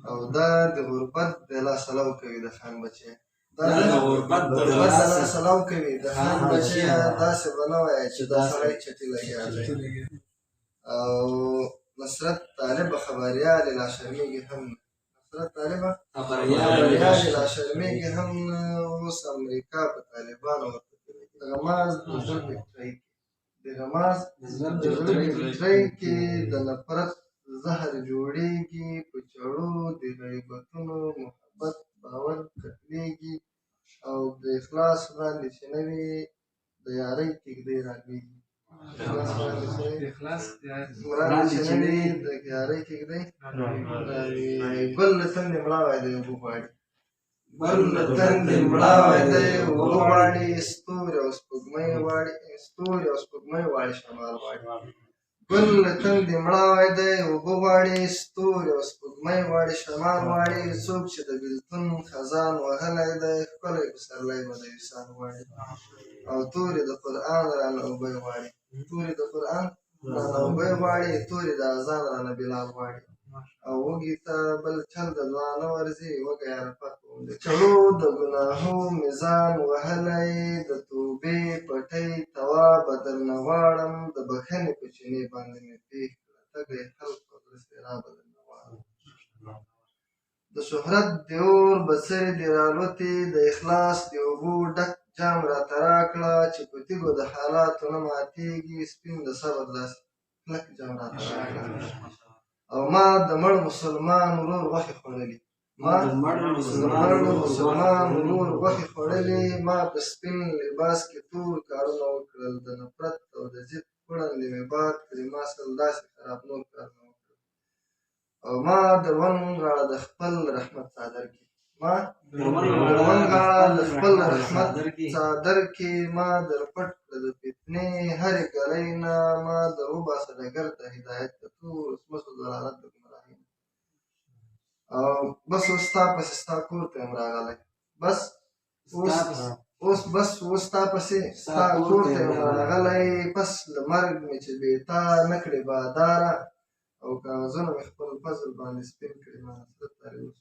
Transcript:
او دا د غربت د لاسه لو کوي د خان بچی دا د غربت د لاسه لو کوي د خان بچی داسې به نه وایه چې دا سړی چټي لګیا دی او نصرت طالب خبریال لا شرمېږي هم نصرت طالب خبریال لا شرمېږي هم اوس امریکا په طالبانو ورته کوي د غماز د زړه فکټرۍ د غماز د زړه فکټرۍ کې د نفرت زهر جوړېږي په چړو د غیبتونو محبت باور ختمېږي او د اخلاص وړاندې چې نه وي د یارۍ کېږدۍ رالوېږي وړاندې چې نه وي د یارۍ کېږدۍ رالوېږي ګل له تندې مړاوی دی اوبه غواړي ګل له تندې مړاوی دی اوبه غواړي ستوري او سپوږمۍ غواړي شمال غواړي ګل له تندې مړاوی دی اوبه غواړي ستوري او سپوږمۍ غواړي شمال غواړي څوک چې د بېلتون خزان وهلی دی ښکلی پسرلی به د وصال غواړي او تورې د قرآن رانه اوبه غواړي تورې د قرآن رانه اوبه غواړي تورې د اذان رانه بلال غواړي او وږي ته بل چل د دعا نه ورځي وږی عرفات د چړو د ګناهو میزان وهلی د توبې پټۍ توابه درنه غواړم د بښنې په چینې باندې مې پېښ کړه تږی خلق او زړه سېرابه درنه غواړم د شهرت د اور بڅرې دې رالوتې د اخلاص د اوبو ډک جام راته راکړه چې په تیږو د حالاتو نه ماتېږي سپین د صبر داسې کلک جام راته راکړه او ما د مړ مسلمان ورور غوښې خوړلې ما په سپین لباس کې تور کارونه وکړل د نفرت او د ضد کړندې مې باد کړې ما سل داسې خراب نور کارونه وکړل او ما دروند غاړه د خپل رحمت څادر کې ما در پټ کړه د فتنې هرې ګلۍ نه ما در وباسه ډګر ته هدایت د تورو سمڅو ضلالت د ګمراهۍ او بس اوس ستا پسې ستا کور ته یم راغلی بس اوس ستا پسې ستا کور ته یم راغلی پس له مرګ مې چې بې تا نه کړې باداره او کاغذونه مې خپل فضل باندې سپین کړي ما نصرت طالب